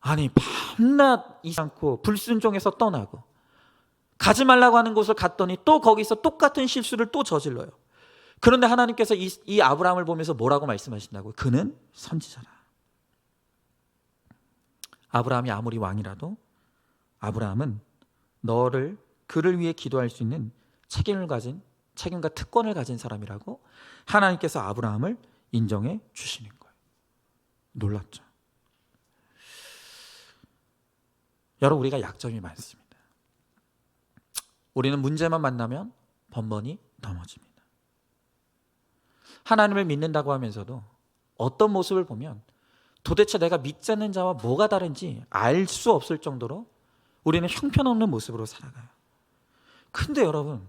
아니, 밤낮 잊지 않고 불순종해서 떠나고 가지 말라고 하는 곳을 갔더니 또 거기서 똑같은 실수를 또 저질러요. 그런데 하나님께서 이 아브라함을 보면서 뭐라고 말씀하신다고요? 그는 선지자라. 아브라함이 아무리 왕이라도 아브라함은 그를 위해 기도할 수 있는 책임과 특권을 가진 사람이라고 하나님께서 아브라함을 인정해 주시는 거예요. 놀랍죠? 여러분, 우리가 약점이 많습니다. 우리는 문제만 만나면 번번이 넘어집니다. 하나님을 믿는다고 하면서도 어떤 모습을 보면 도대체 내가 믿지 않는 자와 뭐가 다른지 알 수 없을 정도로 우리는 형편없는 모습으로 살아가요. 근데 여러분,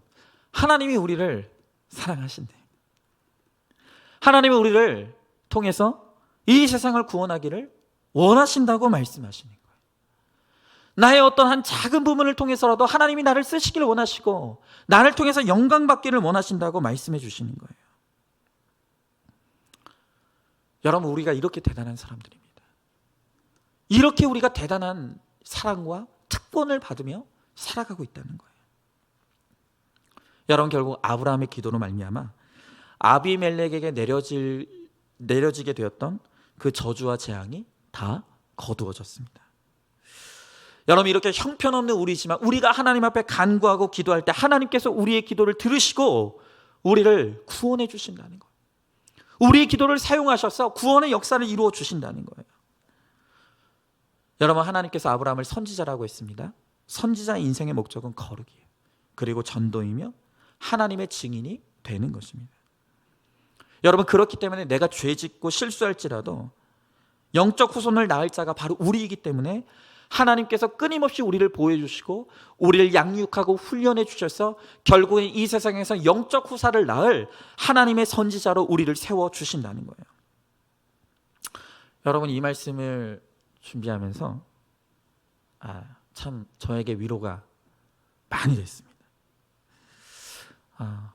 하나님이 우리를 사랑하신대. 하나님이 우리를 통해서 이 세상을 구원하기를 원하신다고 말씀하시는 거예요. 나의 어떤 한 작은 부분을 통해서라도 하나님이 나를 쓰시기를 원하시고 나를 통해서 영광받기를 원하신다고 말씀해 주시는 거예요. 여러분, 우리가 이렇게 대단한 사람들입니다. 이렇게 우리가 대단한 사랑과 특권을 받으며 살아가고 있다는 거예요. 여러분, 결국 아브라함의 기도로 말미암아 아비멜렉에게 내려지게 되었던 그 저주와 재앙이 다 거두어졌습니다. 여러분, 이렇게 형편없는 우리지만 우리가 하나님 앞에 간구하고 기도할 때 하나님께서 우리의 기도를 들으시고 우리를 구원해 주신다는 거예요. 우리의 기도를 사용하셔서 구원의 역사를 이루어 주신다는 거예요. 여러분, 하나님께서 아브라함을 선지자라고 했습니다. 선지자 인생의 목적은 거룩이에요. 그리고 전도이며 하나님의 증인이 되는 것입니다. 여러분, 그렇기 때문에 내가 죄 짓고 실수할지라도 영적 후손을 낳을 자가 바로 우리이기 때문에 하나님께서 끊임없이 우리를 보호해 주시고 우리를 양육하고 훈련해 주셔서 결국엔 이 세상에서 영적 후사를 낳을 하나님의 선지자로 우리를 세워 주신다는 거예요. 여러분, 이 말씀을 준비하면서 참 저에게 위로가 많이 됐습니다.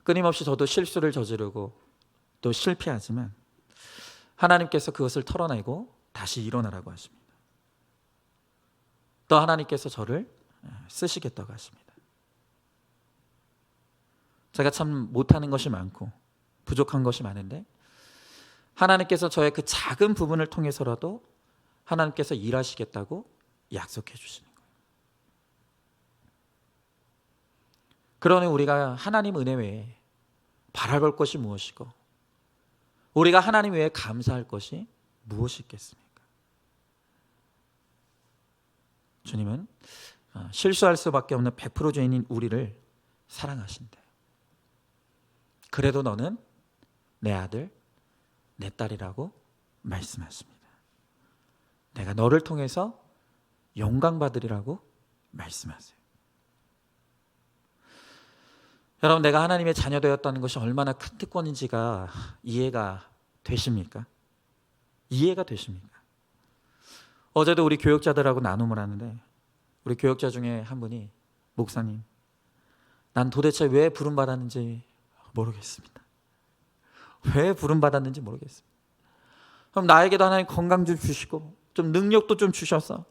끊임없이 저도 실수를 저지르고 또 실패하지만 하나님께서 그것을 털어내고 다시 일어나라고 하십니다. 또 하나님께서 저를 쓰시겠다고 하십니다. 제가 참 못하는 것이 많고 부족한 것이 많은데 하나님께서 저의 그 작은 부분을 통해서라도 하나님께서 일하시겠다고 약속해 주시는 거예요. 그러니 우리가 하나님 은혜 외에 바라볼 것이 무엇이고 우리가 하나님 외에 감사할 것이 무엇이 있겠습니까? 주님은 실수할 수밖에 없는 100% 죄인인 우리를 사랑하신대. 그래도 너는 내 아들, 내 딸이라고 말씀하십니다. 내가 너를 통해서 영광받으리라고 말씀하세요. 여러분, 내가 하나님의 자녀 되었다는 것이 얼마나 큰 특권인지가 이해가 되십니까? 이해가 되십니까? 어제도 우리 교역자들하고 나눔을 하는데 우리 교역자 중에 한 분이 목사님, 난 도대체 왜 부름받았는지 모르겠습니다. 왜 부름받았는지 모르겠습니다. 그럼 나에게도 하나님 건강 좀 주시고 좀 능력도 좀 주셔서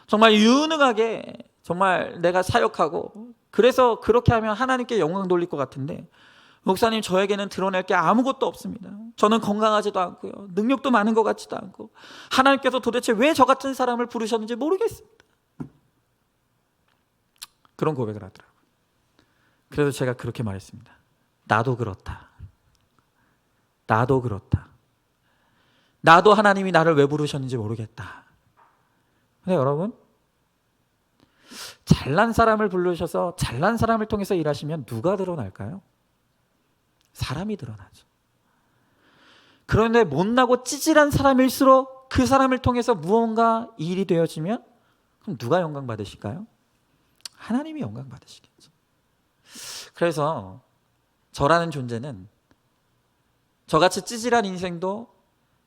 정말 유능하게 정말 내가 사역하고 그래서 그렇게 하면 하나님께 영광 돌릴 것 같은데 목사님, 저에게는 드러낼 게 아무것도 없습니다. 저는 건강하지도 않고요. 능력도 많은 것 같지도 않고 하나님께서 도대체 왜 저 같은 사람을 부르셨는지 모르겠습니다. 그런 고백을 하더라고요. 그래서 제가 그렇게 말했습니다. 나도 그렇다. 나도 그렇다. 나도 하나님이 나를 왜 부르셨는지 모르겠다. 근데 여러분, 잘난 사람을 부르셔서 잘난 사람을 통해서 일하시면 누가 드러날까요? 사람이 드러나죠. 그런데 못나고 찌질한 사람일수록 그 사람을 통해서 무언가 일이 되어지면 그럼 누가 영광 받으실까요? 하나님이 영광 받으시겠죠. 그래서 저라는 존재는 저같이 찌질한 인생도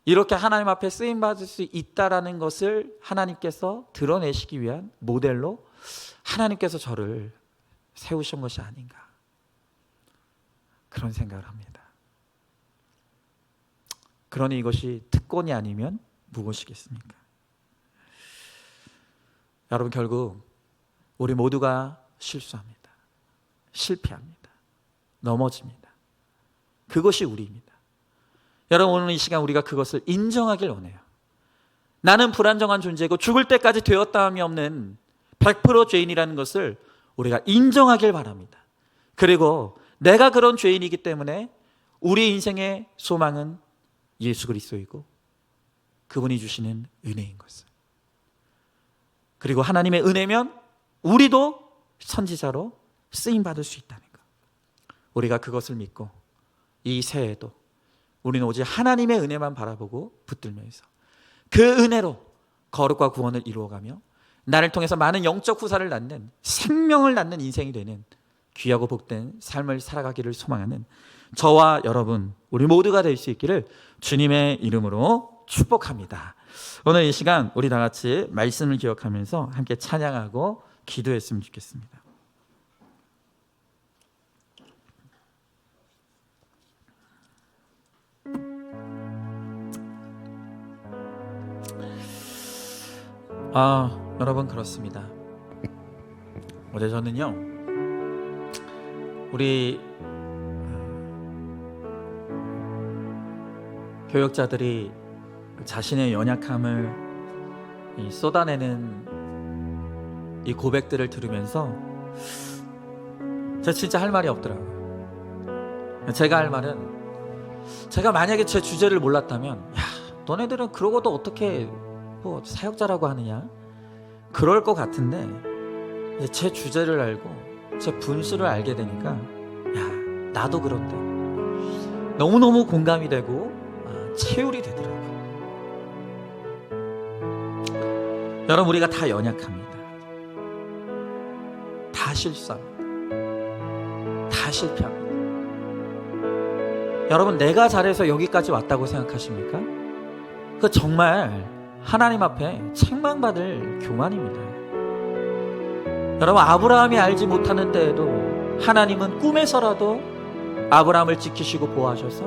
이렇게 하나님 앞에 쓰임받을 수 있다라는 것을 하나님께서 드러내시기 위한 모델로 하나님께서 저를 세우신 것이 아닌가, 그런 생각을 합니다. 그러니 이것이 특권이 아니면 무엇이겠습니까? 여러분, 결국 우리 모두가 실수합니다. 실패합니다. 넘어집니다. 그것이 우리입니다. 여러분, 오늘 이 시간 우리가 그것을 인정하길 원해요. 나는 불안정한 존재고 죽을 때까지 되었다함이 없는 100% 죄인이라는 것을 우리가 인정하길 바랍니다. 그리고 내가 그런 죄인이기 때문에 우리 인생의 소망은 예수 그리스도이고 그분이 주시는 은혜인 것을, 그리고 하나님의 은혜면 우리도 선지자로 쓰임받을 수 있다는 것, 우리가 그것을 믿고 이 새해에도 우리는 오직 하나님의 은혜만 바라보고 붙들면서 그 은혜로 거룩과 구원을 이루어가며 나를 통해서 많은 영적 후사를 낳는, 생명을 낳는 인생이 되는 귀하고 복된 삶을 살아가기를 소망하는 저와 여러분, 우리 모두가 될 수 있기를 주님의 이름으로 축복합니다. 오늘 이 시간 우리 다 같이 말씀을 기억하면서 함께 찬양하고 기도했으면 좋겠습니다. 여러분, 그렇습니다. 어제 저는요, 우리 교역자들이 자신의 연약함을 쏟아내는 이 고백들을 들으면서 제가 진짜 할 말이 없더라고요. 제가 할 말은 제가 만약에 제 주제를 몰랐다면, 야, 너네들은 그러고도 어떻게 뭐 사역자라고 하느냐, 그럴 것 같은데, 이제 제 주제를 알고 제 분수를 알게 되니까, 야, 나도 그런데 너무너무 공감이 되고 체휼이 되더라고요. 여러분, 우리가 다 연약합니다. 다 실수합니다. 다 실패합니다. 여러분, 내가 잘해서 여기까지 왔다고 생각하십니까? 그 정말 하나님 앞에 책망받을 교만입니다. 여러분, 아브라함이 알지 못하는 데에도 하나님은 꿈에서라도 아브라함을 지키시고 보호하셔서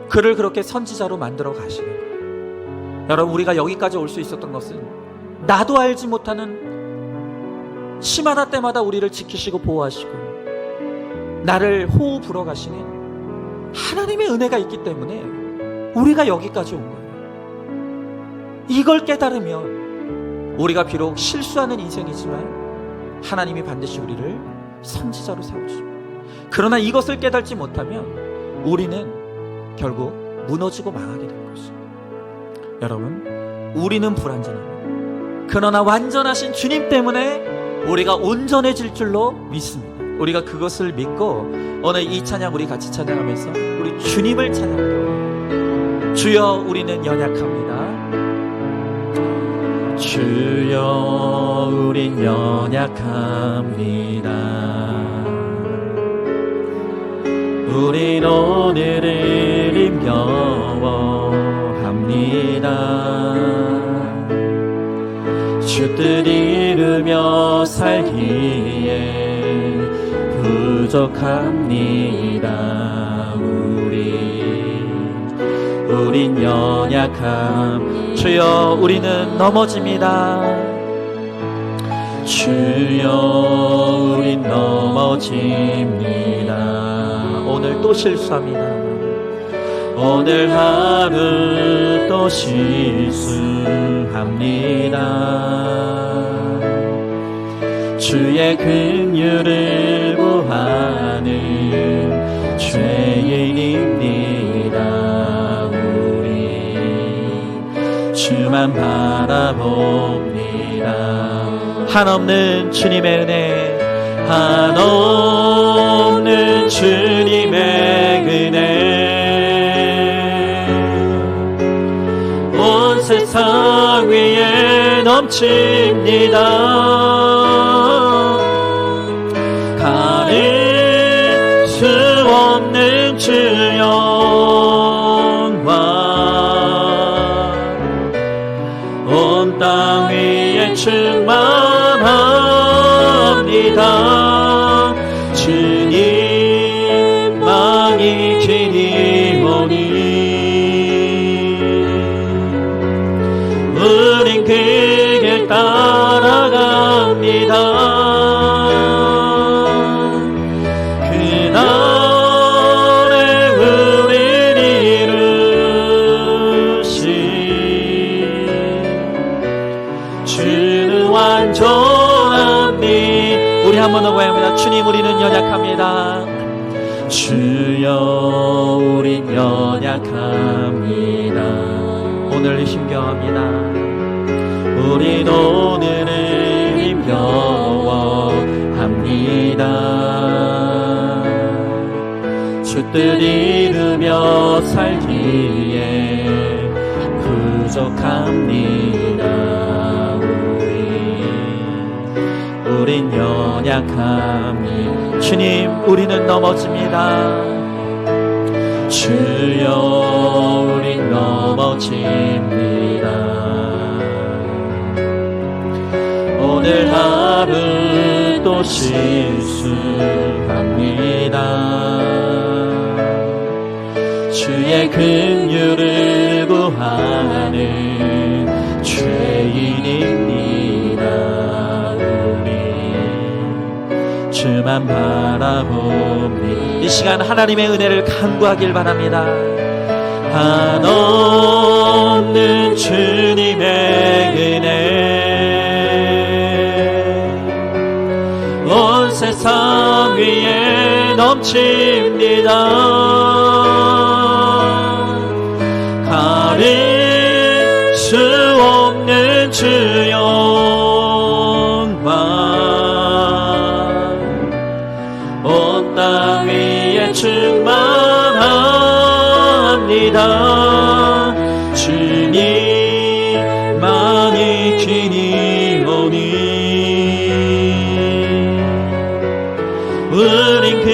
그를 그렇게 선지자로 만들어 가시는 거예요. 여러분, 우리가 여기까지 올 수 있었던 것은 나도 알지 못하는 시마다 때마다 우리를 지키시고 보호하시고 나를 호흡 불어 가시는 하나님의 은혜가 있기 때문에 우리가 여기까지 온 거예요. 이걸 깨달으면 우리가 비록 실수하는 인생이지만 하나님이 반드시 우리를 선지자로 세우십니다. 그러나 이것을 깨닫지 못하면 우리는 결국 무너지고 망하게 될 것입니다. 여러분, 우리는 불완전합니다. 그러나 완전하신 주님 때문에 우리가 온전해질 줄로 믿습니다. 우리가 그것을 믿고 오늘 이 찬양 우리 같이 찬양하면서 우리 주님을 찬양합니다. 주여, 우리는 연약합니다. 주여, 우린 연약합니다. 우린 오늘을 힘겨워합니다. 주 뜻 이루며 살기에 부족합니다. 우린 연약함. 주여, 우리는 넘어집니다. 주여, 우린 넘어집니다. 오늘 또 실수합니다. 오늘 하루 또 실수합니다. 주의 긍휼을 구하는 죄인입니다. 우리 주만 바라봅니다. 한없는 주님의 은혜, 한없는 주님의 은혜, 온 세상 위에 넘칩니다. 가릴 수 없는 주 영광, 온 땅 위에 충만합니다. 주님만이 길이오니 우린 그 길 따라갑니다. 그날에 우릴 이루신 주는 완전합니다. 우리 한 번 더 고백합니다. 주님, 우리는 연약합니다. 주여, 우린 연약합니다. 오늘 힘겨워합니다. 우린 오늘을 힘겨워합니다. 주 뜻 이루며 살기에 부족합니다. 우린 연약함이. 주님, 우리는 넘어집니다. 주여, 우린 넘어집니다. 오늘 하루 또 실수합니다. 주의 긍휼을 구하는 죄인입니다. 우리 주만 바라봅니다. 이 시간 하나님의 은혜를 간구하길 바랍니다. 한없는 주님의 은혜, 온 세상 위에 넘칩니다. 주 영광 온 땅 위에 충만합니다. 주님만이 기니오니 우린 그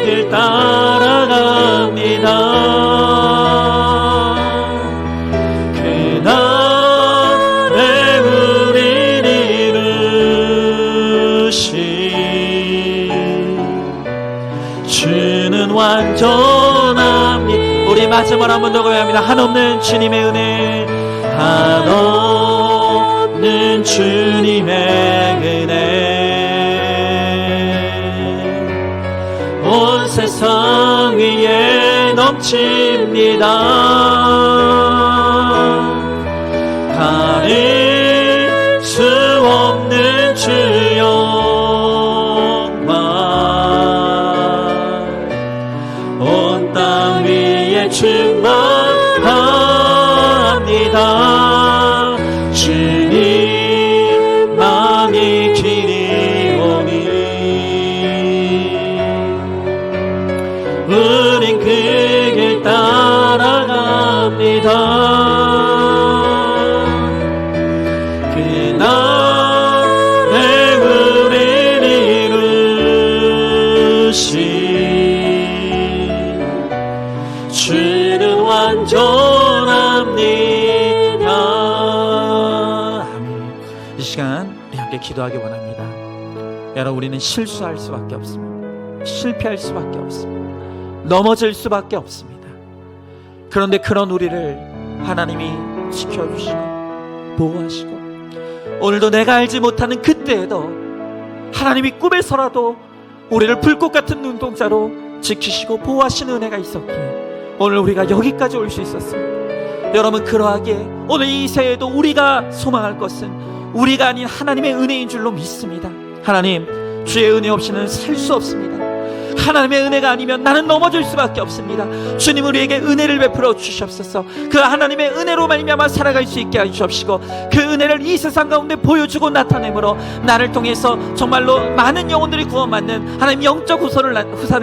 길 따라갑니다. 그날에 우린 이루시 주는 완전합니다. 우리 마지막으로 한 번 더 고백합니다. 한없는 주님의 은혜, 한없는 주님의 은혜 온 세상 위에 넘칩니다. 가릴 수 없는 주 영광 온 땅 위에 충만합니다. 주님만이 기리오니 우린 그 길 따라갑니다. 그날에 우린 이루시 주는 완전합니다. 이 시간 우리 함께 기도하기 원합니다. 여러분, 우리는 실수할 수밖에 없습니다. 실패할 수밖에 없습니다. 넘어질 수밖에 없습니다. 그런데 그런 우리를 하나님이 지켜주시고 보호하시고 오늘도 내가 알지 못하는 그때에도 하나님이 꿈에서라도 우리를 불꽃 같은 눈동자로 지키시고 보호하시는 은혜가 있었기에 오늘 우리가 여기까지 올 수 있었습니다. 여러분, 그러하기에 오늘 이 새해에도 우리가 소망할 것은 우리가 아닌 하나님의 은혜인 줄로 믿습니다. 하나님, 주의 은혜 없이는 살 수 없습니다. 하나님의 은혜가 아니면 나는 넘어질 수밖에 없습니다. 주님, 우리에게 은혜를 베풀어 주시옵소서. 그 하나님의 은혜로 말미암아 살아갈 수 있게 하시옵시고 그 은혜를 이 세상 가운데 보여주고 나타내므로 나를 통해서 정말로 많은 영혼들이 구원받는 하나님 영적 후사를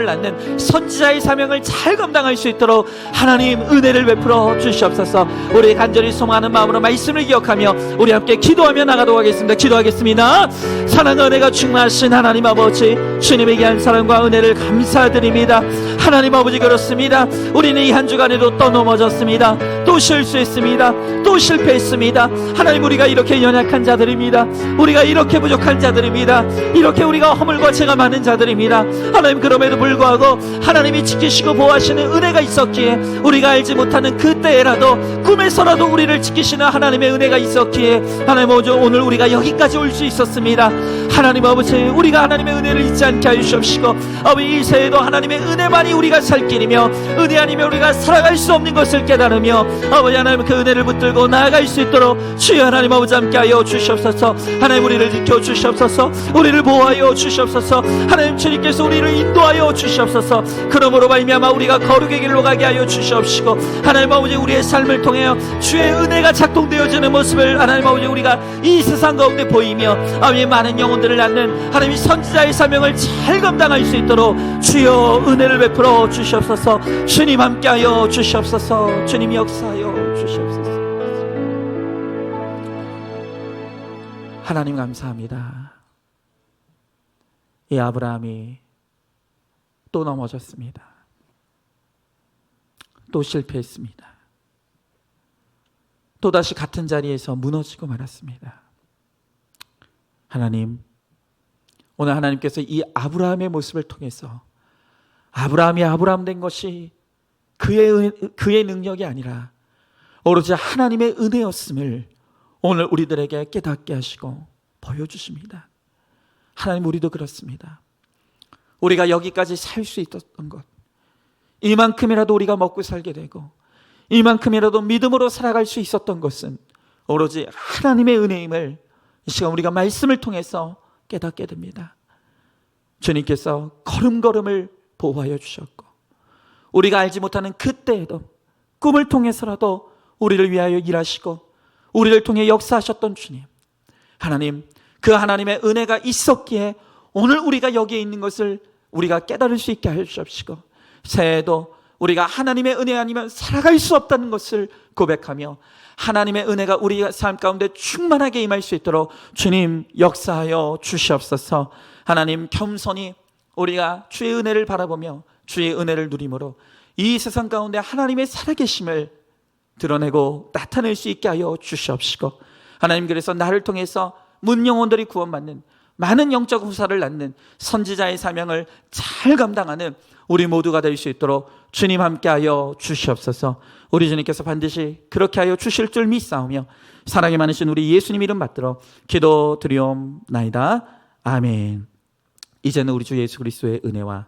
낳는 선지자의 사명을 잘 감당할 수 있도록 하나님 은혜를 베풀어 주시옵소서. 우리 간절히 소망하는 마음으로 말씀을 기억하며 우리 함께 기도하며 나가도록 하겠습니다. 기도하겠습니다. 사랑과 은혜가 충만하신 하나님 아버지, 주님의 귀한 사랑과 은혜를 감사드립니다. 하나님 아버지, 그렇습니다. 우리는 이 한 주간에도 또 넘어졌습니다. 또 실수했습니다. 또 실패했습니다. 하나님, 우리가 이렇게 연약한 자들입니다. 우리가 이렇게 부족한 자들입니다. 이렇게 우리가 허물과 죄가 많은 자들입니다. 하나님, 그럼에도 불구하고 하나님이 지키시고 보호하시는 은혜가 있었기에 우리가 알지 못하는 그때라도 꿈에서라도 우리를 지키시는 하나님의 은혜가 있었기에 하나님 아버지, 오늘 우리가 여기까지 올 수 있었습니다. 하나님 아버지, 우리가 하나님의 은혜를 잊지 않게 하시옵시고 아버지, 이 새해도 하나님의 은혜만이 우리가 살 길이며 은혜 아니면 우리가 살아갈 수 없는 것을 깨달으며 아버지 하나님, 그 은혜를 붙들고 나아갈 수 있도록 주여 하나님 아버지 함께하여 주시옵소서. 하나님, 우리를 지켜주시옵소서. 우리를 보호하여 주시옵소서. 하나님, 주님께서 우리를 인도하여 주시옵소서. 그러므로 말미암아 우리가 거룩의 길로 가게 하여 주시옵시고 하나님 아버지, 우리의 삶을 통하여 주의 은혜가 작동되어지는 모습을 하나님 아버지 우리가 이 세상 가운데 보이며 아버지 많은 영혼들을 낳는 하나님이 선지자의 사명을 잘 감당할 수 있도록 주여 은혜를 베풀어 주시옵소서. 주님 함께하여 주시옵소서. 주님 역사하여 주시옵소서. 하나님 감사합니다. 이 아브라함이 또 넘어졌습니다. 또 실패했습니다. 또다시 같은 자리에서 무너지고 말았습니다. 하나님, 오늘 하나님께서 이 아브라함의 모습을 통해서 아브라함이 아브라함 된 것이 그의 능력이 아니라 오로지 하나님의 은혜였음을 오늘 우리들에게 깨닫게 하시고 보여주십니다. 하나님, 우리도 그렇습니다. 우리가 여기까지 살 수 있었던 것, 이만큼이라도 우리가 먹고 살게 되고 이만큼이라도 믿음으로 살아갈 수 있었던 것은 오로지 하나님의 은혜임을 이 시간 우리가 말씀을 통해서 깨닫게 됩니다. 주님께서 걸음걸음을 보호하여 주셨고 우리가 알지 못하는 그때에도 꿈을 통해서라도 우리를 위하여 일하시고 우리를 통해 역사하셨던 주님, 하나님, 그 하나님의 은혜가 있었기에 오늘 우리가 여기에 있는 것을 우리가 깨달을 수 있게 하시옵시고, 새해에도 우리가 하나님의 은혜 아니면 살아갈 수 없다는 것을 고백하며 하나님의 은혜가 우리 삶 가운데 충만하게 임할 수 있도록 주님 역사하여 주시옵소서. 하나님, 겸손히 우리가 주의 은혜를 바라보며 주의 은혜를 누림으로 이 세상 가운데 하나님의 살아계심을 드러내고 나타낼 수 있게 하여 주시옵시고, 하나님, 그래서 나를 통해서 문 영혼들이 구원받는, 많은 영적 후사를 낳는 선지자의 사명을 잘 감당하는 우리 모두가 될 수 있도록 주님 함께하여 주시옵소서. 우리 주님께서 반드시 그렇게 하여 주실 줄 믿사오며 사랑이 많으신 우리 예수님 이름 받들어 기도드리옵나이다. 아멘. 이제는 우리 주 예수 그리스도의 은혜와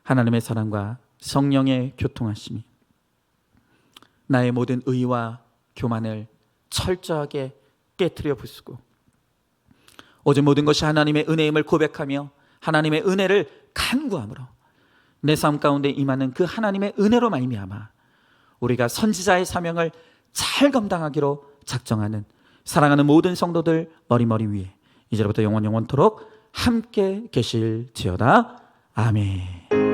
하나님의 사랑과 성령의 교통하심이 나의 모든 의와 교만을 철저하게 깨트려 부수고 오직 모든 것이 하나님의 은혜임을 고백하며 하나님의 은혜를 간구함으로 내 삶 가운데 임하는 그 하나님의 은혜로 말미암아 우리가 선지자의 사명을 잘 감당하기로 작정하는 사랑하는 모든 성도들 머리머리 위에 이제부터 영원토록 함께 계실지어다. 아멘.